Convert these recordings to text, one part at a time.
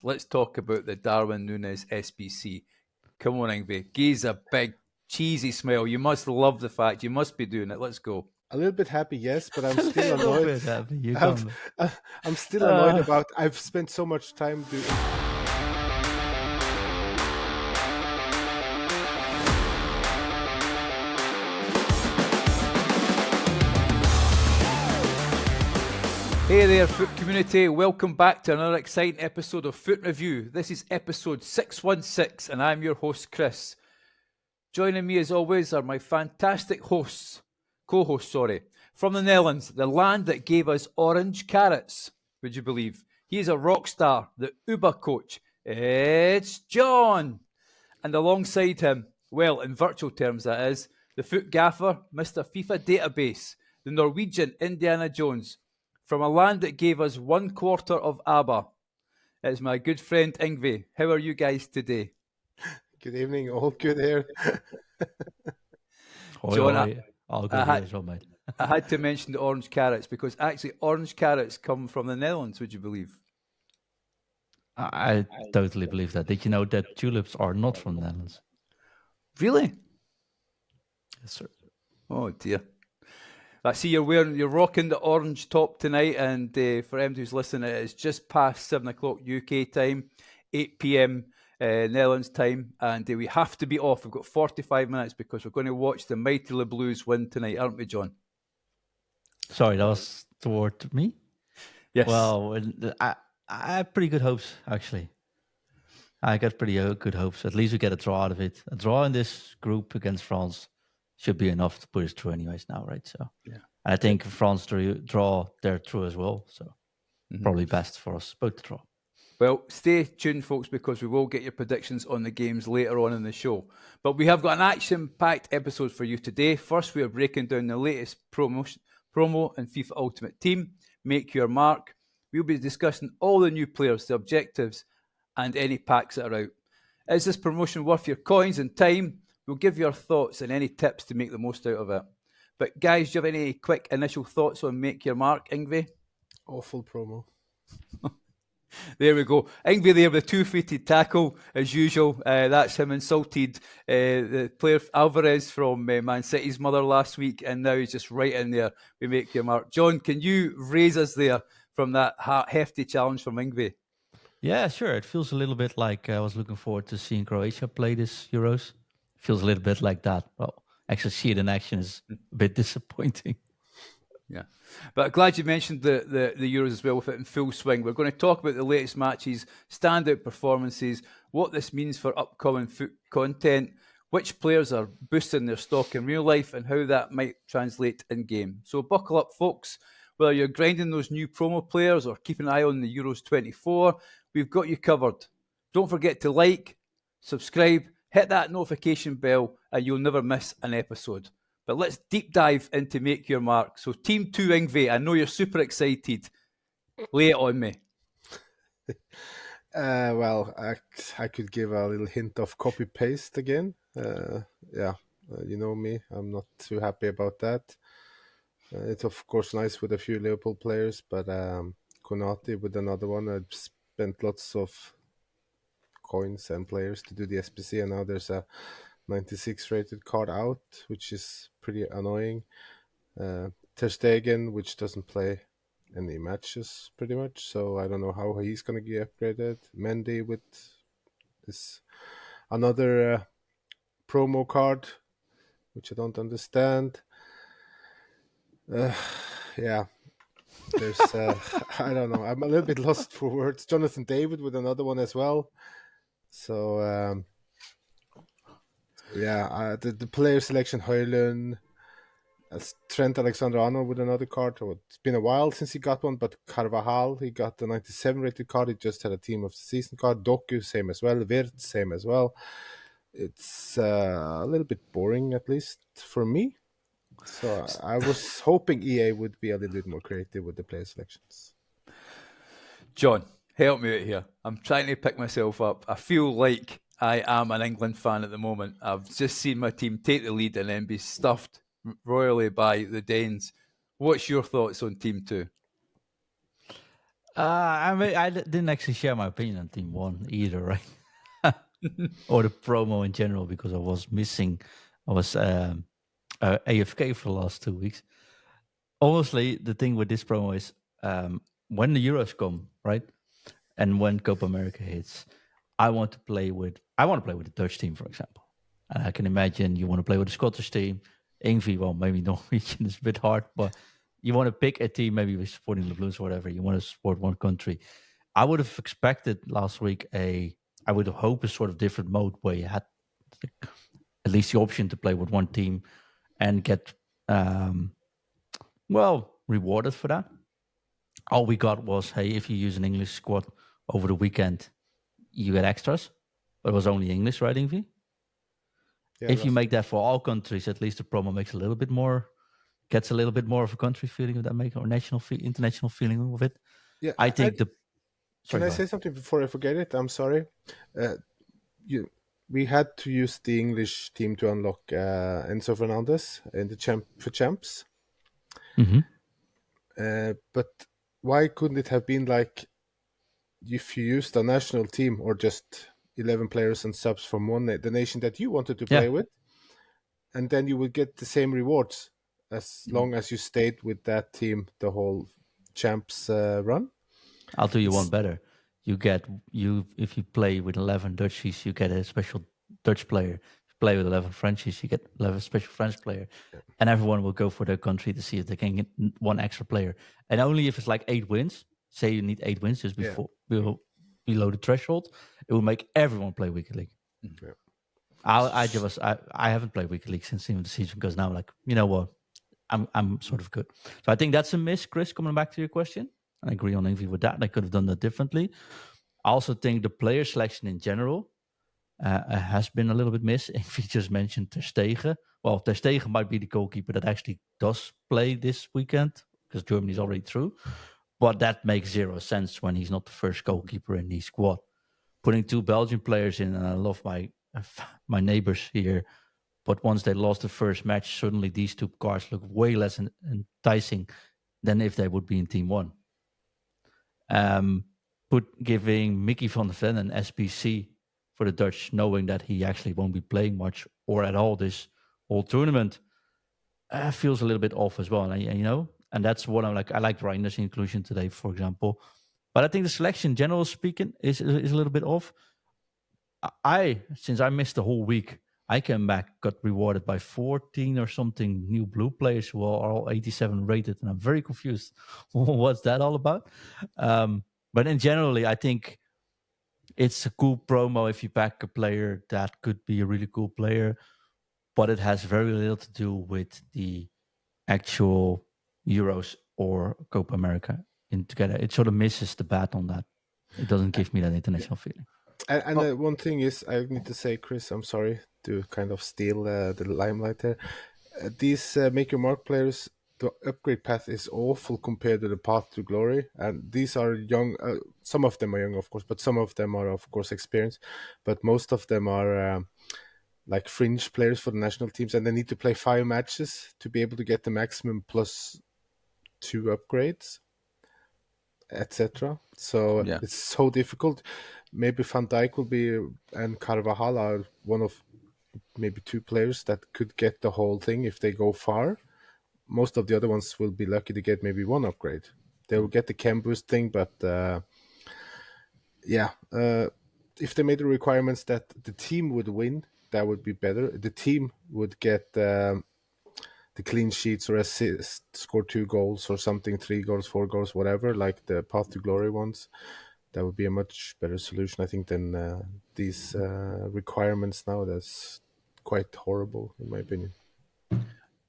let's talk about the Darwin Nunez SBC. Come on, Ingve. Give a big, cheesy smile. You must love the fact. You must be doing it. Let's go. A little bit happy, yes, but I'm A still little annoyed. bit happy. You I'm still annoyed about. I've spent so much time doing. Hey there, Foot community. Welcome back to another exciting episode of Foot Review. This is episode 616, and I'm your host, Chris. Joining me, as always, are my fantastic co-hosts, from the Netherlands, the land that gave us orange carrots, would you believe? He's a rock star, the Uber coach. It's John. And alongside him, well, in virtual terms that is, the Foot gaffer, Mr. FIFA Database, the Norwegian Indiana Jones, from a land that gave us 1/4 of ABBA. It's my good friend Ingve. How are you guys today? Good evening, all good here. John, all good here as well, mate. I had to mention the orange carrots because actually orange carrots come from the Netherlands, would you believe? I totally believe that. Did you know that tulips are not from the Netherlands? Really? Yes, sir. Oh dear. I see you're rocking the orange top tonight, and for anyone who's listening, it's just past 7 o'clock UK time, 8 p.m. Netherlands time, and we have to be off. We've got 45 minutes because we're going to watch the Mighty Le Blues win tonight, aren't we, John? Sorry, that was toward me? Yes. Well, I have pretty good hopes, actually. I got pretty good hopes. At least we get a draw out of it. A draw in this group against France should be enough to put us through anyways now, right? So yeah. I think France draw, they're through as well. So probably best for us both to draw. Well, stay tuned, folks, because we will get your predictions on the games later on in the show. But we have got an action-packed episode for you today. First, we are breaking down the latest promo in FIFA Ultimate Team, Make Your Mark. We'll be discussing all the new players, the objectives, and any packs that are out. Is this promotion worth your coins and time? We'll give you our thoughts and any tips to make the most out of it. But guys, do you have any quick initial thoughts on Make Your Mark, Ingve? Awful promo. There we go. Ingve there with a two-footed tackle, as usual. That's him insulted the player Alvarez from Man City's mother last week, and now he's just right in there. We Make Your Mark. John, can you raise us there from that hefty challenge from Ingve? Yeah, sure. It feels a little bit like I was looking forward to seeing Croatia play this Euros. Feels a little bit like that. Well, actually see it in action is a bit disappointing. Yeah. But glad you mentioned the Euros as well with it in full swing. We're going to talk about the latest matches, standout performances, what this means for upcoming foot content, which players are boosting their stock in real life, and how that might translate in game. So buckle up, folks. Whether you're grinding those new promo players or keeping an eye on the Euros 24, we've got you covered. Don't forget to like, subscribe, hit that notification bell, and you'll never miss an episode. But let's deep dive into Make Your Mark. So Team 2, Ingve, I know you're super excited. Lay it on me. Well, I could give a little hint of copy-paste again. You know me. I'm not too happy about that. It's, of course, nice with a few Liverpool players, but Konate with another one. I've spent lots of coins and players to do the SBC, and now there's a 96 rated card out, which is pretty annoying. Ter Stegen, which doesn't play any matches pretty much, so I don't know how he's going to get upgraded. Mendy with this another promo card, which I don't understand. Yeah, there's I don't know. I'm a little bit lost for words. Jonathan David with another one as well. So the player selection, Højlund, Trent Alexander-Arnold with another card. It's been a while since he got one, but Carvajal, he got the 97 rated card. He just had a team of the season card. Doku, same as well. Wirtz, same as well. It's a little bit boring, at least for me. So I was hoping EA would be a little bit more creative with the player selections. John, help me out here. I'm trying to pick myself up. I feel like I am an England fan at the moment. I've just seen my team take the lead and then be stuffed royally by the Danes. What's your thoughts on Team 2? I didn't actually share my opinion on Team 1 either, right? Or the promo in general, because I was missing. I was AFK for the last 2 weeks. Honestly, the thing with this promo is when the Euros come, right? And when Copa America hits, I want to play with the Dutch team, for example. And I can imagine you want to play with the Scottish team. Ingvi, well, maybe Norwegian is a bit hard, but you want to pick a team, maybe with supporting the Blues or whatever. You want to support one country. I would have expected last week I would have hoped a sort of different mode where you had at least the option to play with one team and get rewarded for that. All we got was, hey, if you use an English squad over the weekend, you get extras. But it was only English, right, Ingvi? Yeah, If you make that for all countries, at least the promo gets a little bit more of a country feeling of that, or international feeling of it. Yeah, I think Can I say something before I forget it? I'm sorry. We had to use the English team to unlock Enzo Fernandez in the champs. Mm-hmm. But why couldn't it have been like if you used a national team or just 11 players and subs from the nation that you wanted to play with, and then you would get the same rewards as long as you stayed with that team the whole champs run? I'll do you one better. If you play with 11 Dutchies, you get a special Dutch player. If you play with 11 Frenchies, you get 11 special French player. Yeah. And everyone will go for their country to see if they can get one extra player. And only if it's like 8 wins, say you need 8 wins just before below the threshold, it will make everyone play Weekend League. Yeah. I haven't played Weekend League since the end of the season because now I'm like, you know what, I'm sort of good. So I think that's a miss, Chris, coming back to your question. I agree on Ingvi with that. They could have done that differently. I also think the player selection in general has been a little bit missed. Ingvi just mentioned Ter Stegen. Well, Ter Stegen might be the goalkeeper that actually does play this weekend because Germany's already through. But that makes zero sense when he's not the first goalkeeper in the squad. Putting 2 Belgian players in, and I love my neighbors here, but once they lost the first match, suddenly these 2 cards look way less enticing than if they would be in Team 1. Giving Mickey van der Ven an SBC for the Dutch, knowing that he actually won't be playing much or at all this whole tournament, feels a little bit off as well. And that's what I'm like. I like Reiner's inclusion today, for example, but I think the selection, generally speaking, is a little bit off. Since I missed the whole week, I came back, got rewarded by 14 or something new blue players who are all 87 rated, and I'm very confused. What's that all about? But in generally, I think it's a cool promo if you pack a player that could be a really cool player, but it has very little to do with the actual Euros or Copa America in together. It sort of misses the bat on that. It doesn't give me that international feeling. And one thing is, I need to say, Chris, I'm sorry to kind of steal the limelight there. These Make Your Mark players, the upgrade path is awful compared to the path to glory. And these are young. Some of them are young, of course, but some of them are, of course, experienced. But most of them are like fringe players for the national teams, and they need to play 5 matches to be able to get the maximum plus 2 upgrades, etc. So it's so difficult. Maybe Van Dijk will be, and Carvajal are one of maybe 2 players that could get the whole thing if they go far. Most of the other ones will be lucky to get maybe 1 upgrade. They will get the chem boost thing, but if they made the requirements that the team would win, that would be better. The team would get the clean sheets or assist, score 2 goals or something, 3 goals, 4 goals, whatever, like the Path to Glory ones. That would be a much better solution, I think, than these requirements now. That's quite horrible, in my opinion.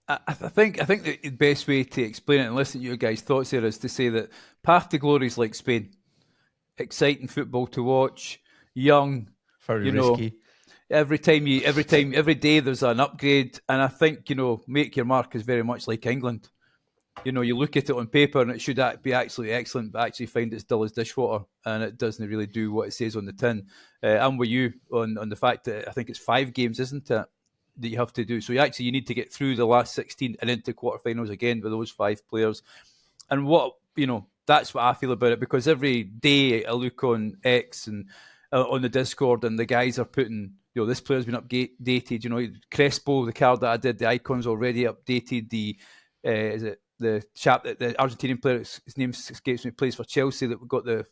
I think the best way to explain it and listen to your guys' thoughts here is to say that Path to Glory is like Spain. Exciting football to watch, young, very risky. Every day there's an upgrade, and I think Make Your Mark is very much like England. You look at it on paper and it should be absolutely excellent, but actually find it's dull as dishwater, and it doesn't really do what it says on the tin. I'm with you on the fact that I think it's 5 games, isn't it, that you have to do. So you need to get through the last 16 and into quarterfinals again with those 5 players. And what that's what I feel about it, because every day I look on X and on the Discord, and the guys are putting, this player's been updated. Crespo, the card that I did, the icon's already updated. Is it the chap that the Argentinian player, his name escapes me, plays for Chelsea, that we got the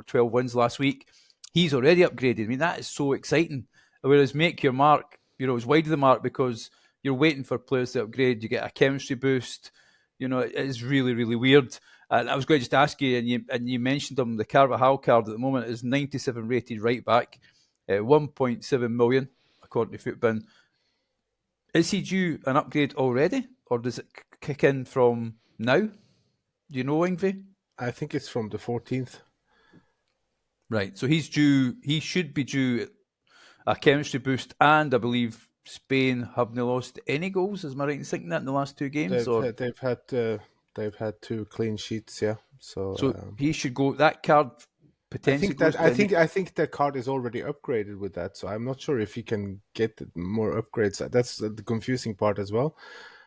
12 wins last week. He's already upgraded. I mean, that is so exciting. Whereas Make Your Mark, is wide of the mark because you're waiting for players to upgrade. You get a chemistry boost. It is really, really weird. And I was going to just ask you, and you mentioned him, the Carvajal card at the moment is 97 rated right back, 1.7 million, according to FUT IN. Is he due an upgrade already, or does it kick in from now? Do you know, Ingve? I think it's from the 14th. Right, so he should be due a chemistry boost, and I believe Spain haven't lost any goals. Am I right in thinking that in the last two games? They've had 2 clean sheets, yeah. So he should go. That card potentially. I think the card is already upgraded with that. So I'm not sure if he can get more upgrades. That's the confusing part as well.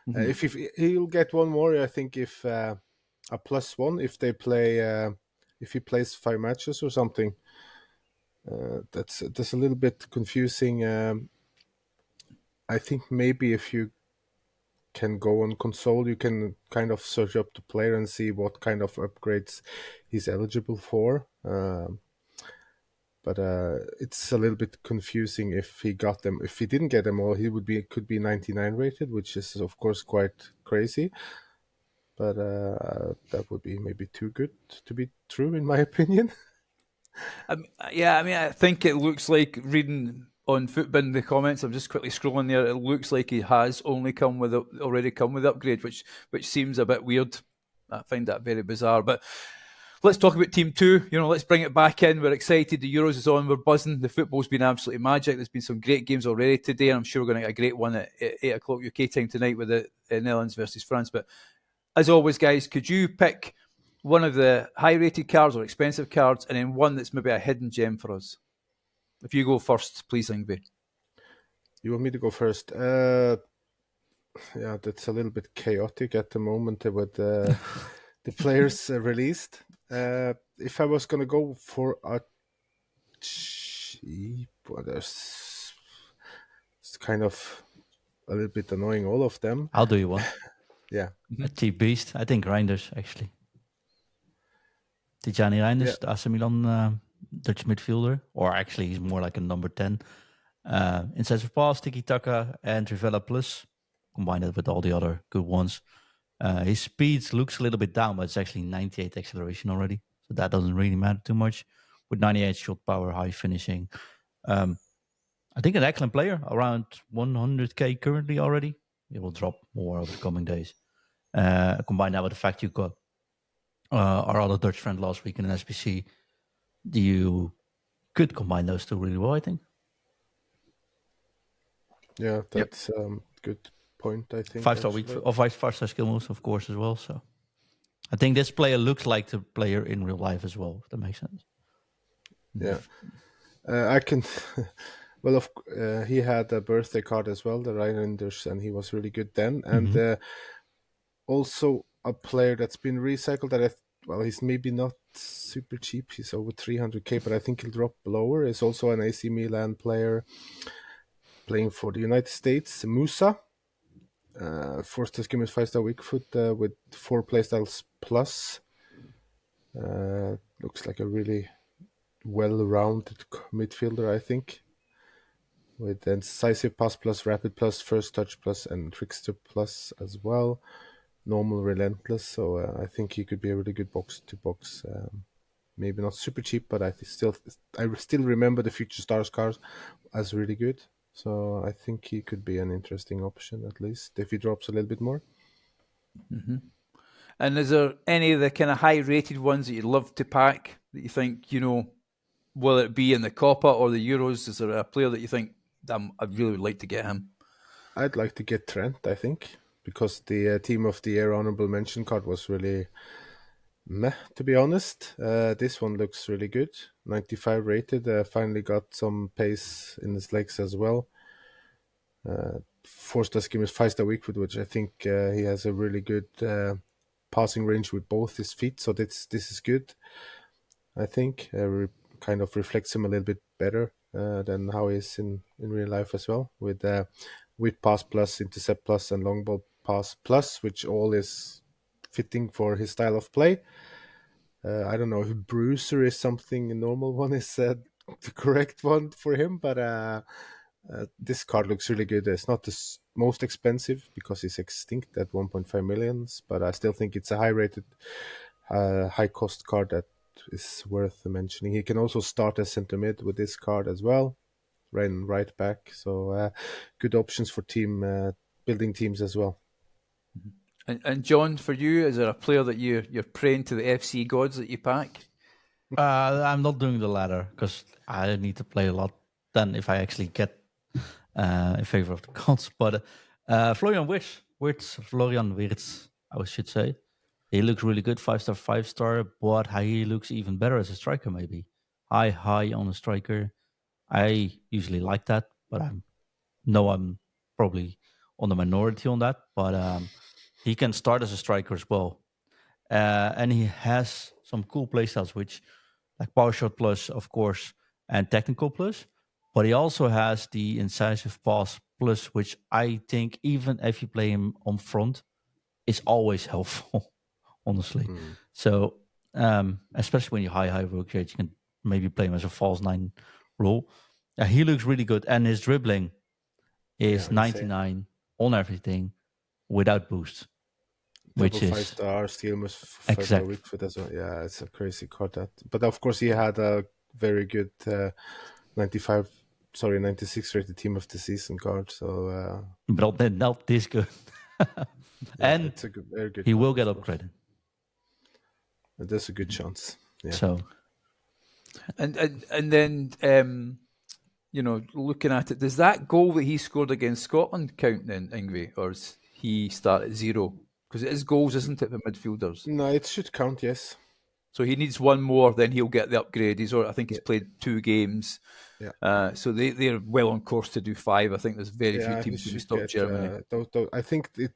Mm-hmm. If he'll get one more, I think if a +1 if they play if he plays 5 matches or something. That's a little bit confusing. I think maybe if you can go on console, you can kind of search up the player and see what kind of upgrades he's eligible for. But it's a little bit confusing if he got them. If he didn't get them all, he could be 99 rated, which is of course quite crazy. But that would be maybe too good to be true, in my opinion. I think it looks like, reading on FUT IN the comments, I'm just quickly scrolling there, it looks like he has already come with upgrade, which seems a bit weird. I find that very bizarre. But let's talk about Team 2. Let's bring it back in. We're excited. The Euros is on. We're buzzing. The football's been absolutely magic. There's been some great games already today, and I'm sure we're going to get a great one at 8 o'clock UK time tonight with the Netherlands versus France. But as always, guys, could you pick one of the high-rated cards or expensive cards, and then one that's maybe a hidden gem for us? If you go first, please, Ingve. You want me to go first? Yeah, that's a little bit chaotic at the moment with the players released. If I was going to go for a cheap one, it's kind of a little bit annoying, all of them. I'll do you one. Yeah. A cheap beast. I think Reinders, actually. Tijani Reinders, the AC Milan Dutch midfielder. Or actually, he's more like a number 10. Incisive pass, tiki-taka, and Trivela Plus. Combine it with all the other good ones. His speed looks a little bit down, but it's actually 98 acceleration already. So that doesn't really matter too much. With 98 shot power, high finishing. I think an excellent player, around 100k currently already. It will drop more over the coming days. Combine that with the fact you got our other Dutch friend last week in an SBC. You could combine those two really well, I think. Yeah, that's good point, I think. 5-star week or 5-star skill moves, of course, as well. So I think this player looks like the player in real life as well, if that makes sense. Yeah. I can... Well, he had a birthday card as well, the Reinders, and he was really good then. And also a player that's been recycled that he's maybe not super cheap. He's over 300k, but I think he'll drop lower. Is also an AC Milan player playing for the United States, Musa. 4-star skimmer, 5-star weak foot with 4 playstyles plus. Looks like a really well-rounded midfielder, I think. With incisive pass plus, rapid plus, first touch plus, and trickster plus as well. Normal, relentless. So I think he could be a really good box-to-box. Maybe not super cheap, but I still remember the Future Stars cards as really good. So I think he could be an interesting option, at least, if he drops a little bit more. Mm-hmm. And is there any of the kind of high-rated ones that you'd love to pack that you think, will it be in the Copa or the Euros? Is there a player that you think, I really would like to get him? I'd like to get Trent, I think, because the Team of the Year honorable mention card was really meh, to be honest. This one looks really good. 95 rated. Finally got some pace in his legs as well. 4-star skimmer, 5-star weak foot, which I think he has a really good passing range with both his feet, so this is good. I think kind of reflects him a little bit better than how he is in real life as well, with pass plus, intercept plus, and long ball pass plus, which all is fitting for his style of play. I don't know if Bruiser is something a normal one is the correct one for him, but this card looks really good. It's not the most expensive because it's extinct at 1.5 million, but I still think it's a high-rated, high-cost card that is worth mentioning. He can also start as centre mid with this card as well, right back. So good options for team building teams as well. And John, for you, is there a player that you're praying to the FC gods that you pack? I'm not doing the latter because I need to play a lot than if I actually get in favor of the gods. But Florian Wirtz, I should say. He looks really good, 5-star, 5-star, but he looks even better as a striker, maybe. High on a striker. I usually like that, but I'm probably on the minority on that. But he can start as a striker as well. And he has some cool playstyles, which like power shot plus, of course, and technical plus. But he also has the incisive pass plus, which I think even if you play him on front, is always helpful. Honestly. So, especially when you high work rate, you can maybe play him as a false 9 role. He looks really good. And his dribbling is 99 on everything without boost. Which is 5-star, steal must 5-star weak foot as well. Yeah, it's a crazy card that. But of course, he had a very good 96 rated team of the season card. So, but not this good. And it's a very good. He will get upgraded. There's a good chance. Yeah. So, and then looking at it, does that goal that he scored against Scotland count then, Yngwie, or does he start at 0? Because it is goals, isn't it, for midfielders? No, it should count. Yes. So he needs one more, then he'll get the upgrade. I think he's played 2 games. Yeah. So they're well on course to do 5. I think there's very few teams who stop Germany. I think the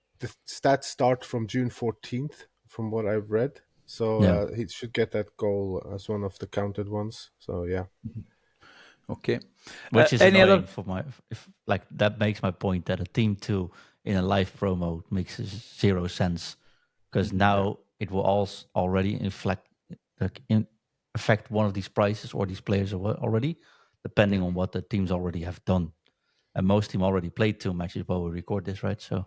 stats start from June 14th, from what I've read. So he should get that goal as one of the counted ones. So yeah. Okay. Which is annoying for that makes my point that a team 2 in a live promo makes 0 sense, because now it will also already affect one of these prices or these players already, depending on what the teams already have done. And most team already played 2 matches while we record this, right? So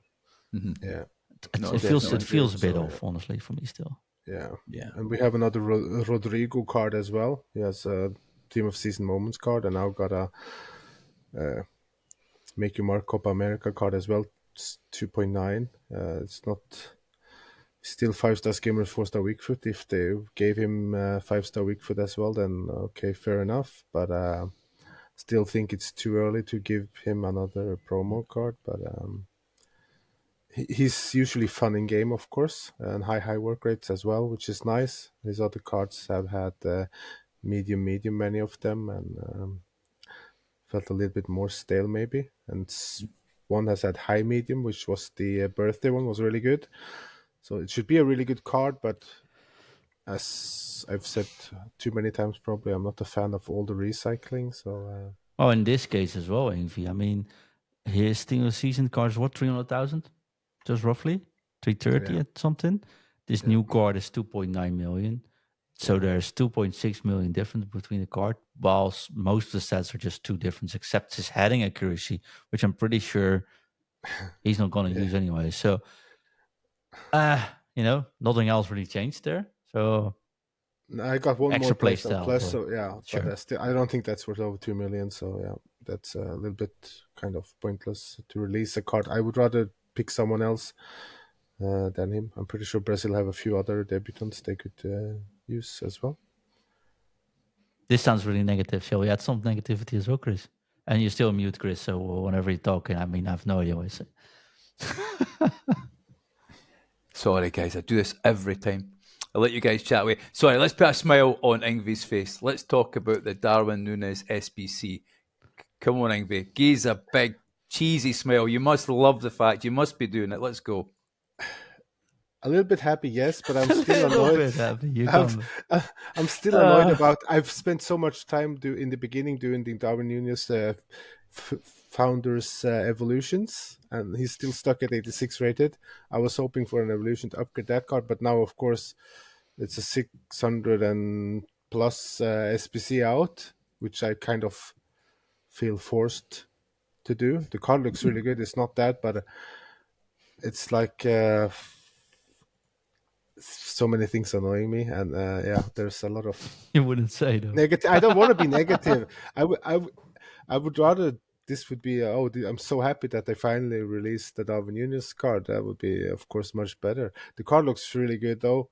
yeah, it feels a bit off, honestly, for me still. Yeah. And we have another Rodrigo card as well. He has a Team of Season Moments card, and now got a Make You Mark Copa America card as well. It's 2.9. It's not still 5-star skimmer, 4-star weak foot. If they gave him 5-star weak foot as well, then okay, fair enough. But still think it's too early to give him another promo card. But he's usually fun in game, of course, and high work rates as well, which is nice. His other cards have had medium, many of them, and felt a little bit more stale maybe. And one has had high medium, which was the birthday one, was really good. So it should be a really good card, but as I've said too many times, probably I'm not a fan of all the recycling. So in this case as well, Yngwie, I mean, his Team of Season cards, what, 300,000? Just roughly 330 at something. This new card is 2.9 million. So there's 2.6 million difference between the card, whilst most of the stats are just 2 difference, except his heading accuracy, which I'm pretty sure he's not going to use anyway. So, nothing else really changed there. So I got one extra more play style plus, so sure. But I don't think that's worth over 2 million. So that's a little bit kind of pointless to release a card. I would rather pick someone else than him. I'm pretty sure Brazil have a few other debutants they could use as well. This sounds really negative. Shall we add some negativity as well, Chris? And you're still mute, Chris. So whenever you're talking, I mean, I have no idea what I say. Sorry, guys. I do this every time. I'll let you guys chat away. Sorry, let's put a smile on Yngwie's face. Let's talk about the Darwin Nunez SBC. Come on, Yngwie. Gaze a big, cheesy smile. You must love the fact. You must be doing it. Let's go. A little bit happy, yes, but I'm A still little annoyed. bit happy. You come. I'm still annoyed about. I've spent so much time in the beginning doing the Darwin Nunez founders evolutions, and he's still stuck at 86 rated. I was hoping for an evolution to upgrade that card, but now, of course, it's a 600 and plus SBC out, which I kind of feel forced to do. The card looks really good. It's not that, but it's like so many things annoying me, and there's a lot of You wouldn't say though. negative. I don't want to be negative. I would rather this would be. I'm so happy that they finally released the Darwin Nunez card. That would be, of course, much better. The card looks really good though,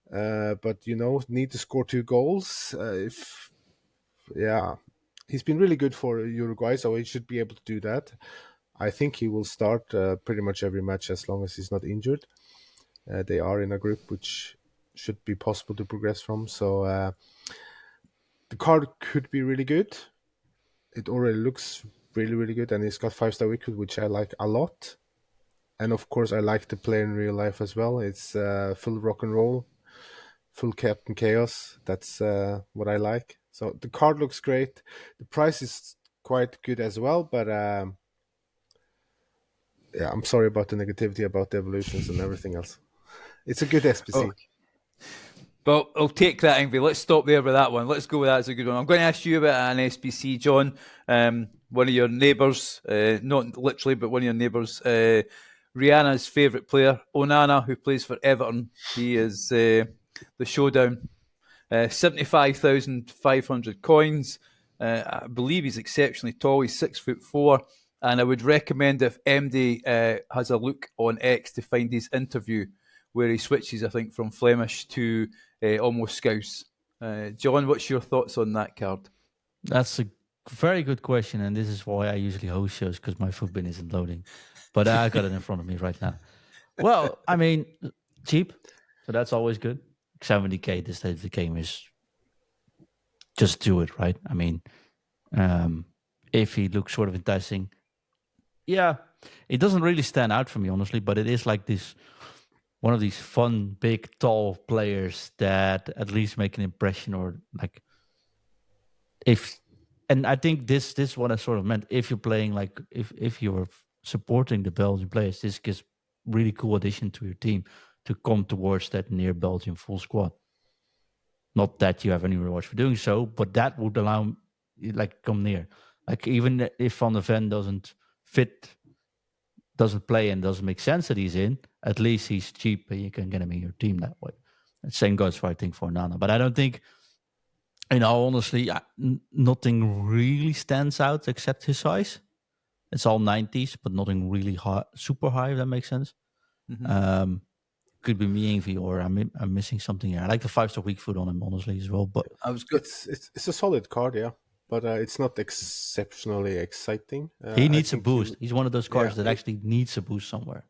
but need to score 2 goals. He's been really good for Uruguay, so he should be able to do that. I think he will start pretty much every match as long as he's not injured. They are in a group which should be possible to progress from. So the card could be really good. It already looks really, really good, and he's got 5-star wicket, which I like a lot. And of course, I like to play in real life as well. It's full rock and roll, full Captain Chaos. That's what I like. So the card looks great. The price is quite good as well, but I'm sorry about the negativity about the evolutions and everything else. It's a good SBC. Oh. Well, I'll take that, Ingvi. Let's stop there with that one. Let's go with that as a good one. I'm going to ask you about an SBC, John. One of your neighbours, not literally, but one of your neighbours, Rihanna's favourite player, Onana, who plays for Everton. He is the showdown. 75,500 coins. I believe he's exceptionally tall. He's 6'4", and I would recommend if MD has a look on X to find his interview where he switches, I think, from Flemish to almost Scouse. John, what's your thoughts on that card? That's a very good question, and this is why I usually host shows, because my foot bin isn't loading. But I got it in front of me right now. Well, I mean, cheap, so that's always good. 70k this stage of the game is just do it, right? I mean, if he looks sort of enticing, yeah, it doesn't really stand out for me, honestly, but it is like this one of these fun, big, tall players that at least make an impression, or like and I think this what I sort of meant. If you're playing, like if you're supporting the Belgian players, this gives really cool addition to your team to come towards that near Belgian full squad. Not that you have any rewards for doing so, but that would allow like come near. Like even if Van der Ven doesn't play and doesn't make sense that he's in, at least he's cheap and you can get him in your team that way. The same goes for, I think, for Nana. But I don't think, honestly, nothing really stands out except his size. It's all 90s, but nothing really high, super high, if that makes sense. Mm-hmm. Could be me, Ingvi, or I'm missing something here. I like the 5-star weak foot on him, honestly, as well. But I was good. It's a solid card, yeah. But it's not exceptionally exciting. He needs a boost. He's one of those cards that actually needs a boost somewhere.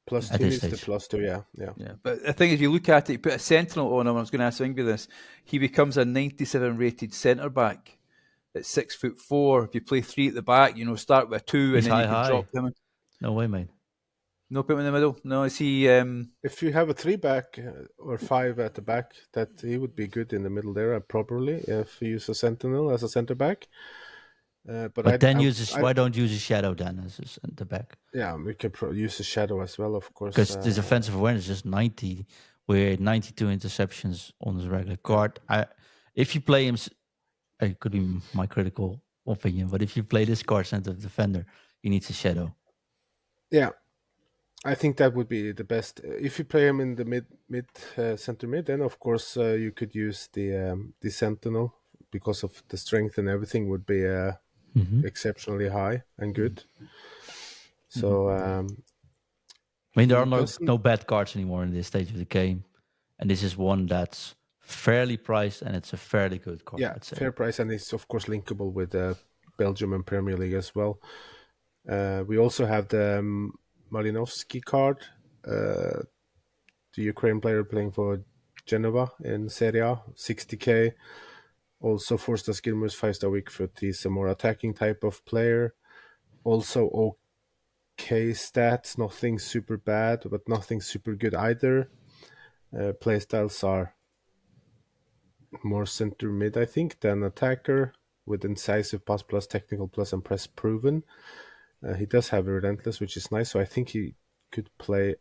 +2 needs the +2, yeah. But the thing is, you look at it, you put a Sentinel on him. I was going to ask Ingvi this. He becomes a 97 rated centre back at 6'4". If you play 3 at the back, start with a 2 and then you can drop him. No way, mate. No, put him in the middle. No, is he? If you have a 3 back or 5 at the back, that he would be good in the middle there, probably. If you use a Sentinel as a centre back. But then why don't use a Shadow then as a centre back? Yeah, we can use a Shadow as well, of course. Because his offensive awareness is 90, with 92 interceptions on his regular card. If you play him, it could be my critical opinion, but if you play this card center defender, he needs a Shadow. Yeah. I think that would be the best. If you play him in the mid center mid, then of course you could use the Sentinel, because of the strength and everything would be exceptionally high and good. So I mean, there are no bad cards anymore in this stage of the game, and this is one that's fairly priced and it's a fairly good card. Yeah, fair price, and it's of course linkable with Belgium and Premier League as well. We also have the Malinovsky card, the Ukraine player playing for Genova in Serie A, 60k. Also 4-star Skillmers, 5-star weak foot. He's a more attacking type of player. Also okay stats, nothing super bad, but nothing super good either. Playstyles are more center mid, I think, than attacker, with incisive, pass plus, technical plus, and press proven. He does have a relentless, which is nice, so I think he could play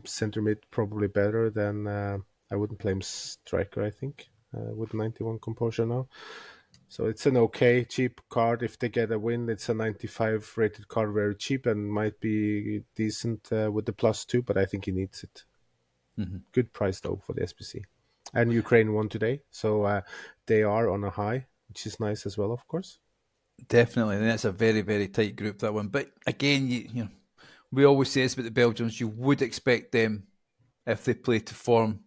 center mid probably better than I wouldn't play him striker, I think, with 91 composure now. So it's an okay cheap card. If they get a win, it's a 95 rated card, very cheap, and might be decent with the +2, but I think he needs it. Good price though for the SBC. And Ukraine won today, so they are on a high, which is nice as well, of course. Definitely, and that's a very, very tight group, that one. But again, you know, we always say this about the Belgians, you would expect them, if they play to form,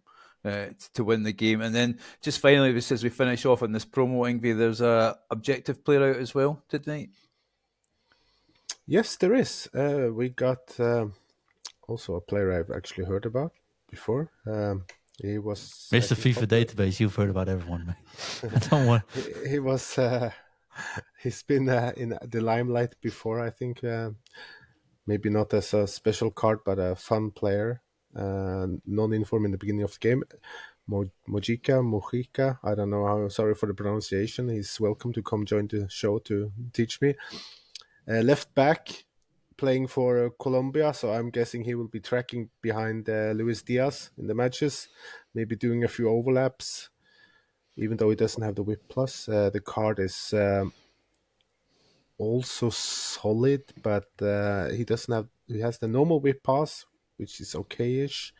to win the game. And then just finally, as we finish off on this promo, Ingvi, there's a objective player out as well tonight. Yes, there is. We got also a player I've actually heard about before. He was Mr. FIFA database. You've heard about everyone, mate. I don't want. He was. He's been in the limelight before. I think maybe not as a special card, but a fun player. Non-inform in the beginning of the game. Mojica. I don't know how. Sorry for the pronunciation. He's welcome to come join the show to teach me. Left back, playing for Colombia, so I'm guessing he will be tracking behind Luis Diaz in the matches, maybe doing a few overlaps, even though he doesn't have the whip plus. The card is also solid, but he doesn't have. He has the normal whip pass, which is okay-ish,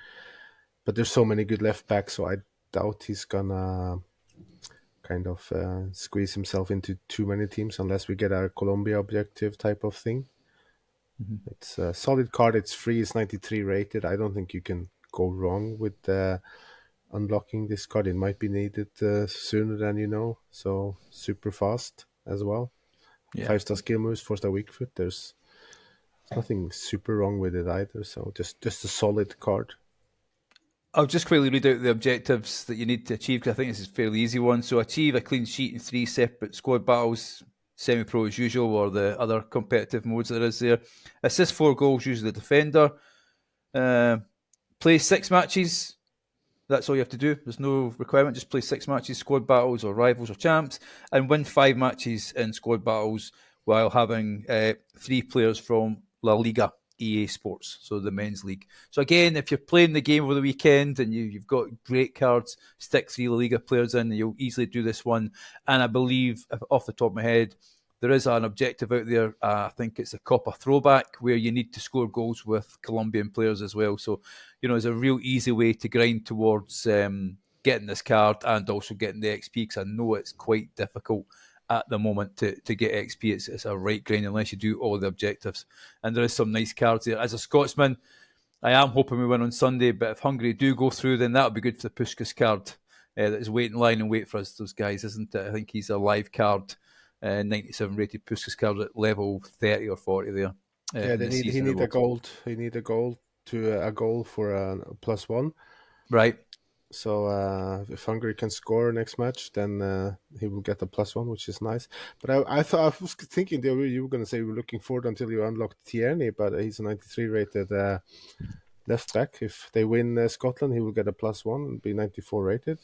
but there's so many good left backs, so I doubt he's gonna kind of squeeze himself into too many teams unless we get a Colombia objective type of thing. It's a solid card. It's free. It's 93 rated. I don't think you can go wrong with unlocking this card. It might be needed sooner than you know. So super fast as well. Yeah. 5-star skill moves, 4-star weak foot. There's nothing super wrong with it either. So just a solid card. I'll just quickly read out the objectives that you need to achieve, because I think this is a fairly easy one. So achieve a clean sheet in 3 separate squad battles, semi-pro as usual, or the other competitive modes there is there. Assist 4 goals, usually the defender. Play 6 matches. That's all you have to do. There's no requirement. Just play 6 matches, squad battles or rivals or champs, and win 5 matches in squad battles while having 3 players from La Liga, EA Sports, so the men's league. So again, if you're playing the game over the weekend and you've got great cards, stick 3 La Liga players in, and you'll easily do this one. And I believe, off the top of my head, there is an objective out there. I think it's a Copa Throwback, where you need to score goals with Colombian players as well. So, you know, it's a real easy way to grind towards getting this card and also getting the XP, because I know it's quite difficult at the moment to get XP. It's a right grind unless you do all the objectives. And there is some nice cards there. As a Scotsman, I am hoping we win on Sunday, but if Hungary do go through, then that'll be good for the Puskas card that is waiting in line and wait for us, those guys, isn't it? I think he's a live card, 97 rated Puskas card at level 30 or 40 there. Yeah, he need a gold. He need a gold to a goal for a +1. Right. So if Hungary can score next match, then he will get a +1, which is nice. But I was thinking that you were going to say you were looking forward until you unlocked Tierney, but he's a 93 rated left back. If they win Scotland, he will get a +1 and be 94 rated.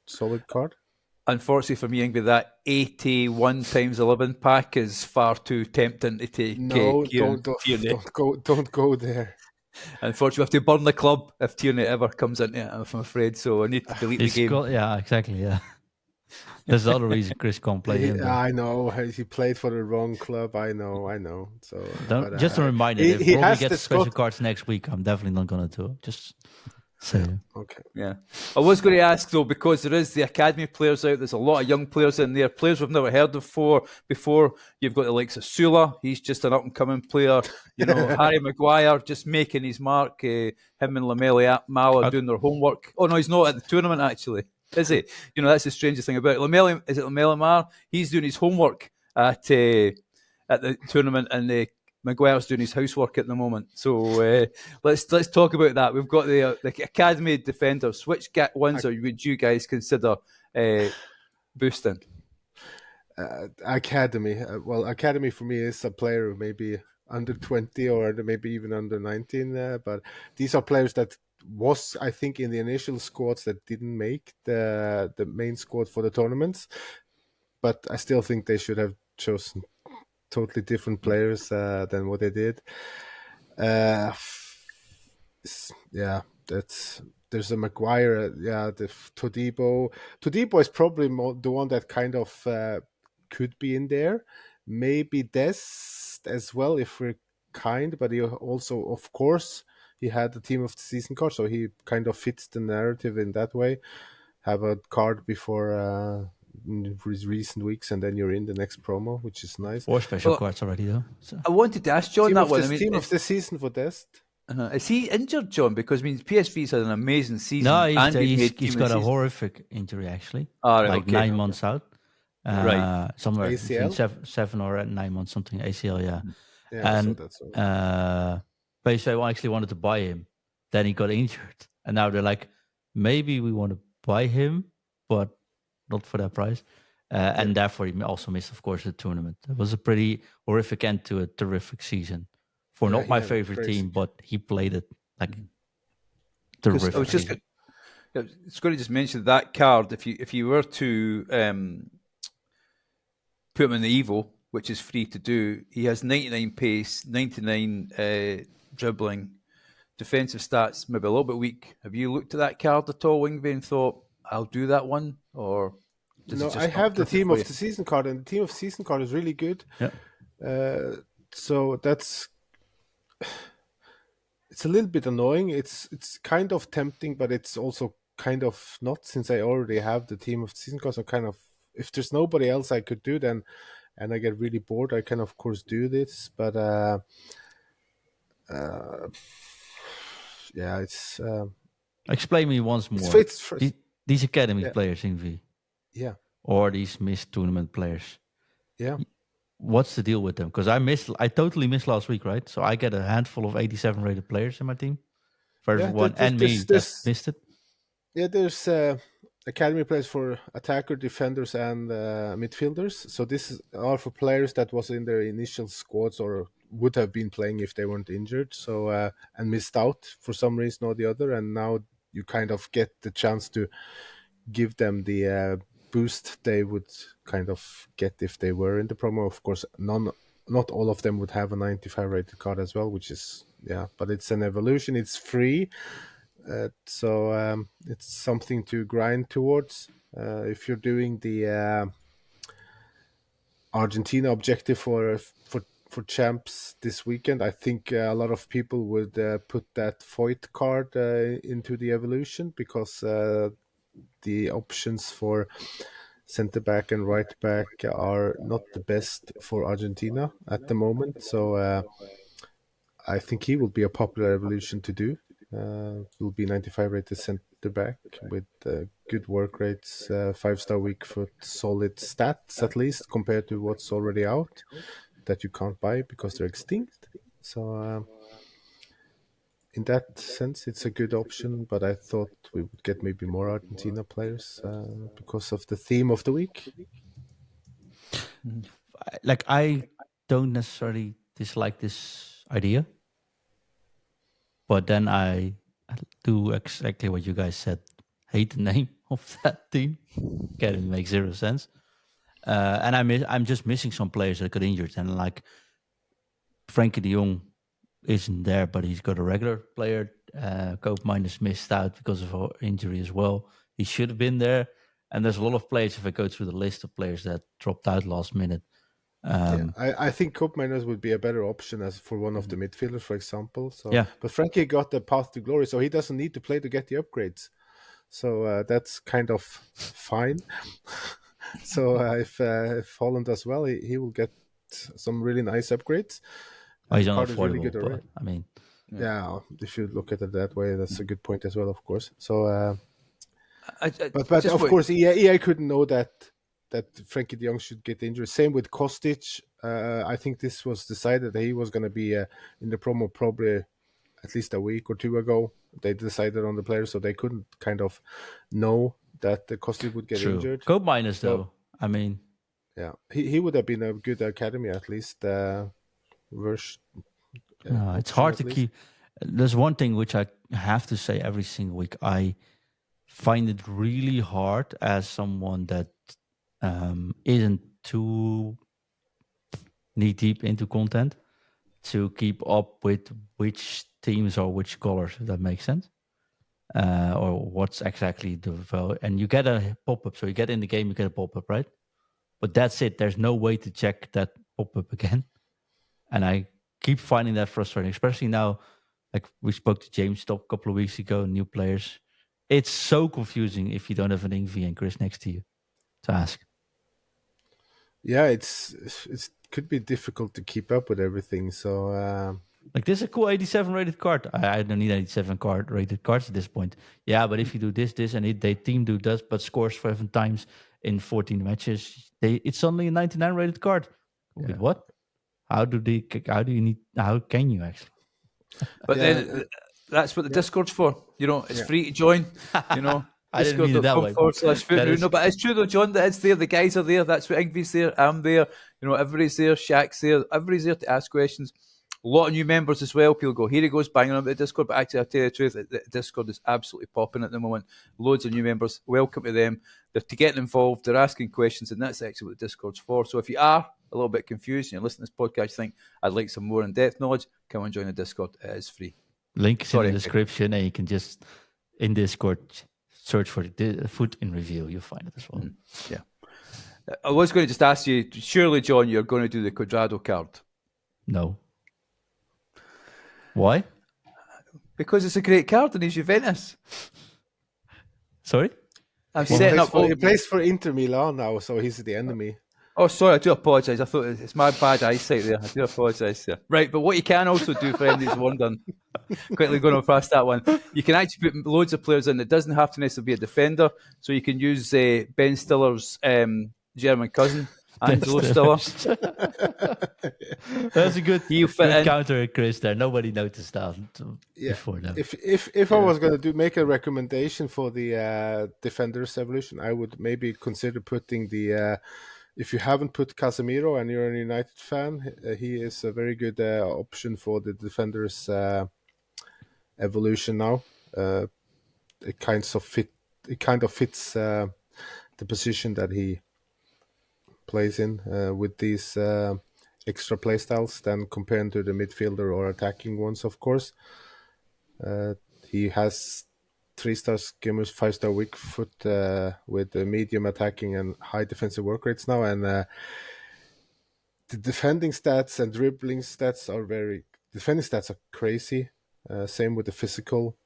Solid card. Unfortunately for me, Ingrid, that 81 times 11 pack is far too tempting to take. No, don't go there. Unfortunately, we have to burn the club if Tierney ever comes into it, I'm afraid. So I need to delete the game. Yeah, exactly. Yeah. There's the other reason Chris can't play him. I know. He played for the wrong club. I know. So just a reminder, if Robbie gets special cards next week, I'm definitely not going to do it. Just say okay. Yeah. I was going to ask, though, because there is the academy players out. There's a lot of young players in there. Players we've never heard of before. You've got the likes of Sula. He's just an up-and-coming player. You know, Harry Maguire just making his mark. Him and Lamela Mal are doing their homework. Oh, no, he's not at the tournament, actually. Is he? You know, that's the strangest thing about it. Is it Lamela Mar? He's doing his homework at the tournament, and Maguire's doing his housework at the moment. So let's talk about that. We've got the academy defenders. Which ones would you guys consider boosting? Academy. Well, academy for me is a player who maybe under 20 or maybe even under 19. But these are players that was, I think, in the initial squads that didn't make the main squad for the tournaments. But I still think they should have chosen totally different players than what they did. There's a Maguire, the Todibo. Todibo is probably the one that kind of could be in there. Maybe Dest as well, if we're kind, but he also, of course, he had the team of the season card, so he kind of fits the narrative in that way. Have a card before recent weeks, and then you're in the next promo, which is nice. 4 special cards already, though. So. I wanted to ask John team that of one. The, team of the season for Dest. Is he injured, John? Because I mean, PSV's had an amazing season. No, he's got a horrific injury actually, like 9 months out. Right, somewhere ACL? between 7 or 9 months, something ACL, yeah. And PSV actually wanted to buy him, then he got injured, and now they're like, maybe we want to buy him, but not for that price. And therefore, he also missed, of course, the tournament. It was a pretty horrific end to a terrific season for not my favorite team, but he played it like terrific. I was just going to just mention that card. If you were to put him in the Evo, which is free to do, he has 99 pace, 99 dribbling, defensive stats maybe a little bit weak. Have you looked at that card at all, Wingby, and thought, I'll do that one? Or no, I have the team of the season card, and the team of the season card is really good. Yeah. So it's a little bit annoying. It's kind of tempting, but it's also kind of not, since I already have the team of the season card. So kind of, if there's nobody else I could do, then, and I get really bored, I can of course do this. But it's. Explain me once more. These academy players in V. Yeah. Or these missed tournament players. Yeah. What's the deal with them? Because I totally missed last week, right? So I get a handful of 87 rated players in my team. For everyone and me that missed it. Yeah, there's academy players for attacker, defenders, and midfielders. So this are for players that was in their initial squads or would have been playing if they weren't injured. So and missed out for some reason or the other, and now you kind of get the chance to give them the boost they would kind of get if they were in the promo. Of course, not all of them would have a 95 rated card as well, which is but it's an evolution. It's free, so it's something to grind towards. If you're doing the Argentina objective for champs this weekend, I think a lot of people would put that Voigt card into the evolution, because the options for center back and right back are not the best for Argentina at the moment. So I think he will be a popular evolution to do. Will be 95 rated center back with good work rates, 5-star weak foot, solid stats at least compared to what's already out that you can't buy because they're extinct. So in that sense, it's a good option, but I thought we would get maybe more Argentina players because of the theme of the week. Like, I don't necessarily dislike this idea, but then I do exactly what you guys said. Hate the name of that team. It makes zero sense. And I'm just missing some players that got injured, and like Frankie de Jong isn't there, but he's got a regular player. Koopmeiners missed out because of injury as well. He should have been there. And there's a lot of players, if I go through the list of players that dropped out last minute. I think Koopmeiners would be a better option as for one of the midfielders, for example. So, yeah. But Frankie got the path to glory, so he doesn't need to play to get the upgrades. So that's kind of fine. So if Holland does well, he will get some really nice upgrades. He's unaffordable, really but I mean... Yeah, if you look at it that way, that's a good point as well, of course. So, but of course, EA couldn't know that Frankie de Jong should get injured. Same with Kostic. I think this was decided that he was going to be in the promo probably at least a week or two ago. They decided on the player, so they couldn't kind of know that Kostic would get injured. Koopmeiners, though, I mean... Yeah, he would have been a good academy at least. version. No, it's option hard at to least. keep. There's one thing which I have to say every single week. I find it really hard as someone that isn't too knee deep into content to keep up with which teams or which colors, if that makes sense. Or what's exactly the value. And you get a pop-up. So you get in the game, you get a pop-up, right? But that's it. There's no way to check that pop-up again. And I keep finding that frustrating, especially now. Like we spoke to James Stop a couple of weeks ago, new players. It's so confusing if you don't have an Ingvi and Chris next to you to ask. Yeah, it's could be difficult to keep up with everything. So like this is a cool 87 rated card. I don't need 87 rated cards at this point. Yeah, but if you do this, and they team do this, but scores 7 times in 14 matches, it's only a 99 rated card. Wait, what? How can you actually? But then that's what the Discord's for. It's free to join. I didn't mean it that way. Discord.com/FUT. No, but it's true though, John, that it's there. The guys are there. That's what Ingvi's there. I'm there. Everybody's there. Shaq's there. Everybody's there to ask questions. A lot of new members as well. People go, here he goes banging on about the Discord. But actually, I'll tell you the truth, the Discord is absolutely popping at the moment. Loads of new members. Welcome to them. They're getting involved. They're asking questions. And that's actually what the Discord's for. So if you are a little bit confused and you're listening to this podcast, you think, I'd like some more in-depth knowledge, come and join the Discord. It is free. Link is in the description, and you can just, in Discord, search for the FUT in review. You'll find it as well. Yeah. I was going to just ask you, surely, John, you're going to do the Quadrado card? No. Why? Because it's a great card and he's Juventus. Sorry? He plays for Inter Milan now, so he's the enemy. Oh, sorry, I do apologise. I thought it's my bad eyesight there. I do apologise there. Right, but what you can also do for anybody's wondering, quickly going on past that one, you can actually put loads of players in. It doesn't have to necessarily be a defender. So you can use Ben Stiller's German cousin, Angelo Stiller. That's a good counter, Chris. There, nobody noticed that before that. If I was going to make a recommendation for the Defenders Evolution, I would maybe consider putting the. If you haven't put Casemiro and you're a United fan, he is a very good option for the Defenders Evolution now. It kind of fits the position that he plays in with these extra playstyles than compared to the midfielder or attacking ones, of course. He has 3-star skimmers, 5-star weak foot with medium attacking and high defensive work rates now. And the defending stats and dribbling stats are crazy. Same with the physical.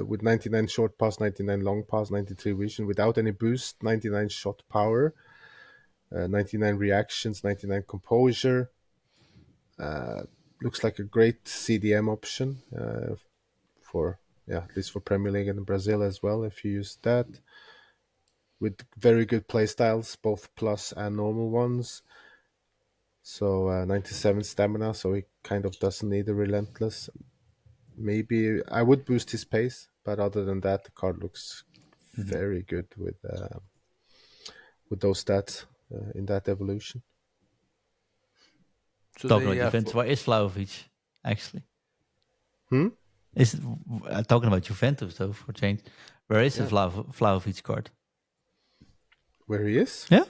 With 99 short pass, 99 long pass, 93 vision, without any boost, 99 shot power, 99 reactions, 99 composure. Looks like a great CDM option at least for Premier League and Brazil as well, if you use that. With very good play styles, both plus and normal ones. So 97 stamina, so he kind of doesn't need a relentless. Maybe I would boost his pace, but other than that, the card looks very good with those stats in that evolution. So talking about Juventus, where is Vlahovic actually? Talking about Juventus though, for change, where is the Vlahovic card? Where he is? Yeah.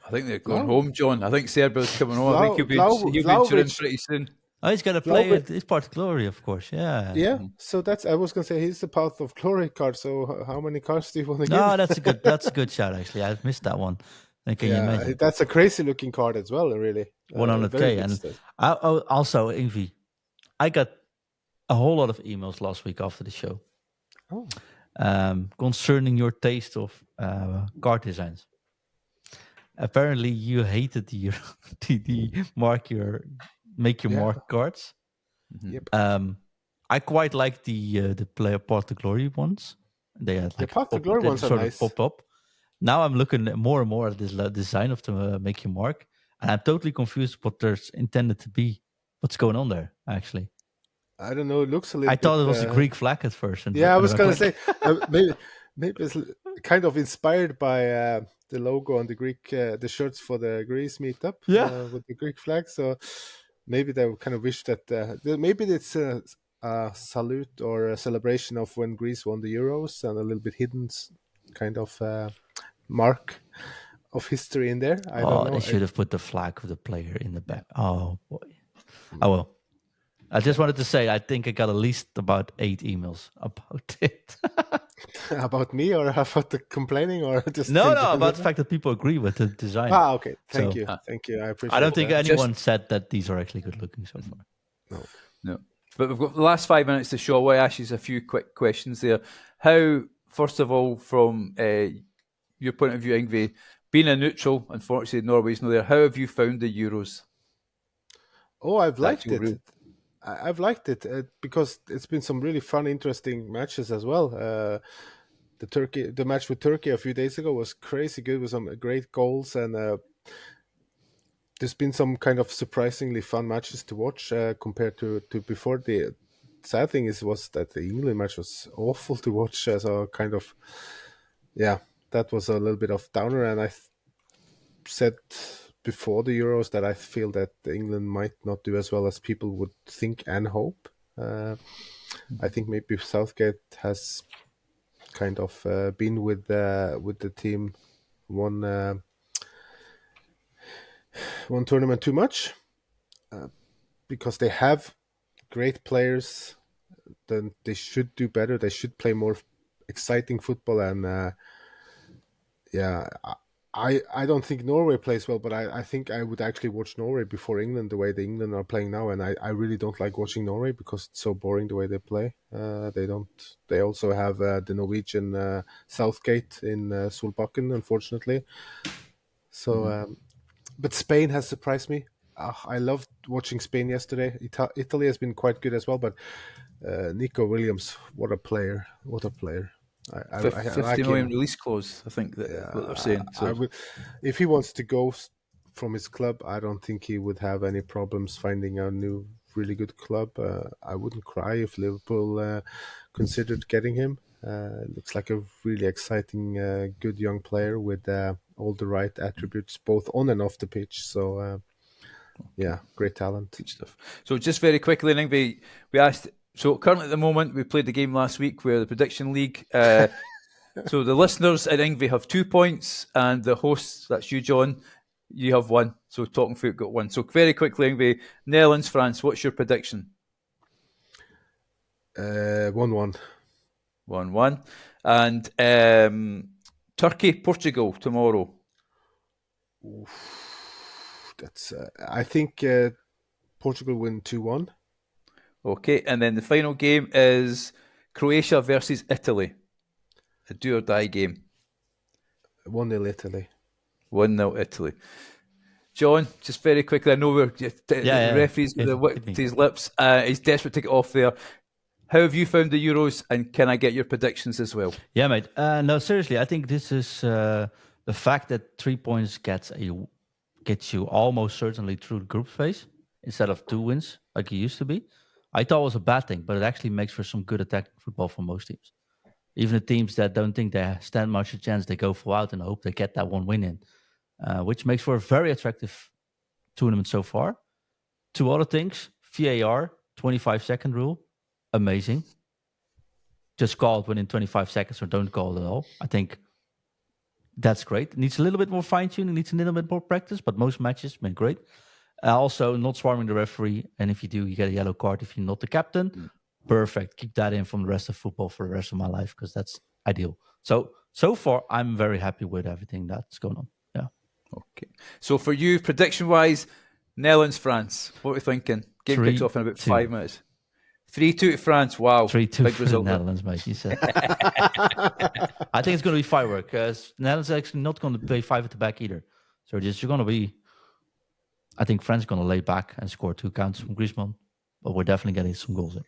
I think they're going home, John. I think Serbia's coming home. I think he'll be touring pretty soon. Oh, he's got to play it. It's part of glory, of course. Yeah. Yeah. So I was gonna say he's the Path of Glory card. So how many cards do you want to give? No, that's a good shout actually. I've missed that one. Can you imagine? That's a crazy looking card as well, really. 100k. And also, Ingvi, I got a whole lot of emails last week after the show concerning your taste of card designs. Apparently, you hated the make your mark cards. Yep. I quite like the player Path to Glory ones. They had the Path to Glory ones are nice. Pop up. Now I'm looking more and more at this design of the make your mark, and I'm totally confused what there's intended to be. What's going on there, actually? I don't know. It looks a little. I thought it was a Greek flag at first. I was going to say maybe it's kind of inspired by the logo on the Greek the shirts for the Greece meetup. Yeah, with the Greek flag. So maybe they kind of wish that maybe it's a salute or a celebration of when Greece won the Euros, and a little bit hidden kind of mark of history in there. I don't know. They should have put the flag of the player in the back. Oh boy. Oh well. I just wanted to say, I think I got at least about 8 emails about it. About me, or about the complaining, or just No, about the fact that people agree with the design. Okay. Thank you. I appreciate. I don't think that. anyone said that these are actually good looking so far. No. But we've got the last 5 minutes to show. I want to ask you a few quick questions there. How, first of all, from your point of view, Yngve, being a neutral, unfortunately Norway's not there, how have you found the Euros? Oh, I've liked it. I've liked it because it's been some really fun, interesting matches as well. The match with Turkey a few days ago was crazy good with some great goals, and there's been some kind of surprisingly fun matches to watch compared to before. The sad thing was that the England match was awful to watch, so kind of, that was a little bit of downer. And I said before the Euros that I feel that England might not do as well as people would think and hope. I think maybe Southgate has kind of been with the team one tournament too much, because they have great players. Then they should do better. They should play more exciting football, and I don't think Norway plays well, but I think I would actually watch Norway before England, the way the England are playing now. And I really don't like watching Norway because it's so boring the way they play. They also have the Norwegian Southgate in Solbakken, unfortunately. So, but Spain has surprised me. I loved watching Spain yesterday. Italy has been quite good as well, but Nico Williams, what a player! What a player! 50 million release clause, I think what they're saying. So. If he wants to go from his club, I don't think he would have any problems finding a new, really good club. I wouldn't cry if Liverpool considered getting him. Looks like a really exciting, good young player with all the right attributes, both on and off the pitch. So, great talent. Good stuff. So just very quickly, Yngve, we asked. So currently at the moment, we played the game last week where the Prediction League. So the listeners at Yngve have 2 points, and the hosts, that's you, John, you have 1. So Talking Foot got 1. So very quickly, Yngve, Netherlands, France, what's your prediction? 1-1. 1-1. And Turkey, Portugal tomorrow. That's. I think Portugal win 2-1. Okay, and then the final game is Croatia versus Italy. A do or die game. 1-0 Italy. 1-0 Italy. John, just very quickly, I know the referee's got to his lips. He's desperate to get off there. How have you found the Euros, and can I get your predictions as well? Yeah, mate. No, seriously, I think this is the fact that 3 points gets you almost certainly through the group phase instead of 2 wins like it used to be. I thought it was a bad thing, but it actually makes for some good attacking football for most teams. Even the teams that don't think they stand much a chance, they go full out and hope they get that 1 win in, which makes for a very attractive tournament so far. 2 other things, VAR, 25-second rule, amazing. Just call it within 25 seconds or don't call it at all. I think that's great. It needs a little bit more fine-tuning, needs a little bit more practice, but most matches have been great. Also, not swarming the referee, and if you do, you get a yellow card if you're not the captain. Perfect. Keep that in from the rest of football for the rest of my life, because that's ideal. So far, I'm very happy with everything that's going on. Yeah. Okay. So for you, prediction-wise, Netherlands, France. What are we thinking? Game kicks off in about 5 minutes. 3-2 to France. Wow. 3-2 big for result. the Netherlands, mate. You said. I think it's going to be firework. Netherlands are actually not going to play 5 at the back either. So it's just going to be. I think France is going to lay back and score 2 counts from Griezmann, but we're definitely getting some goals in.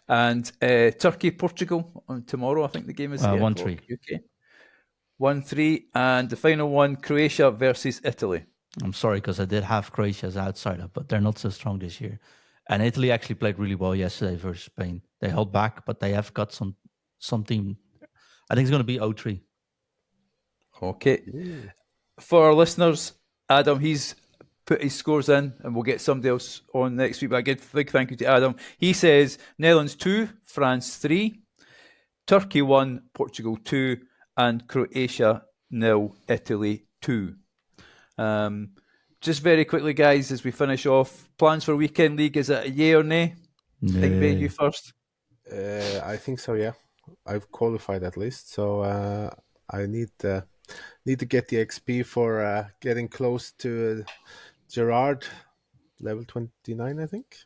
And Turkey, Portugal on tomorrow. I think the game is 1-3. UK. 1-3, and the final one, Croatia versus Italy. I'm sorry because I did have Croatia as an outsider, but they're not so strong this year. And Italy actually played really well yesterday versus Spain. They held back, but they have got some team. I think it's going to be 0-3. Okay. For our listeners, Adam, he's put his scores in, and we'll get somebody else on next week. But a big thank you to Adam. He says Netherlands 2, France 3, Turkey 1, Portugal 2, and Croatia 0, Italy 2. Just very quickly, guys, as we finish off, plans for Weekend League, is it a yay or nay? Ingve, you first. I think so, yeah. I've qualified at least, so I need to get the XP for getting close to Gerard, level 29, I think.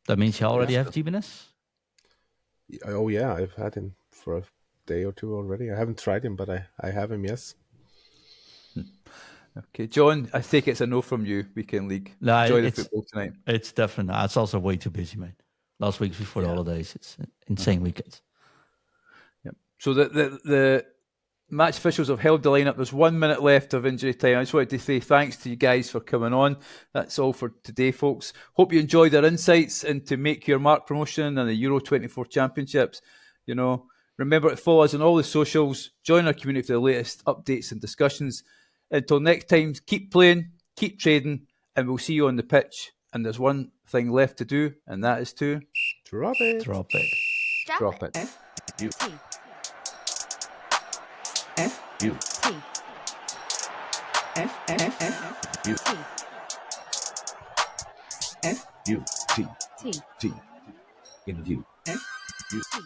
That means you already have Jimenez? Oh, yeah, I've had him for a day or two already. I haven't tried him, but I have him, yes. Okay, John, I think it's a no from you, Weekend League. No, Enjoy the football tonight. It's definitely not. It's also way too busy, mate. Last week before the holidays, it's an insane weekend. Yep. So the match officials have held the lineup. There's 1 minute left of injury time. I just wanted to say thanks to you guys for coming on. That's all for today, folks. Hope you enjoyed our insights into Make Your Mark promotion and the Euro 24 Championships. You know, remember to follow us on all the socials. Join our community for the latest updates and discussions. Until next time, keep playing, keep trading, and we'll see you on the pitch. And there's one thing left to do, and that is to drop it. Drop it. Drop it. F-U-T. F-U-T. F-F-F-U-T. F-U-T. T. T. In view. F-U-T.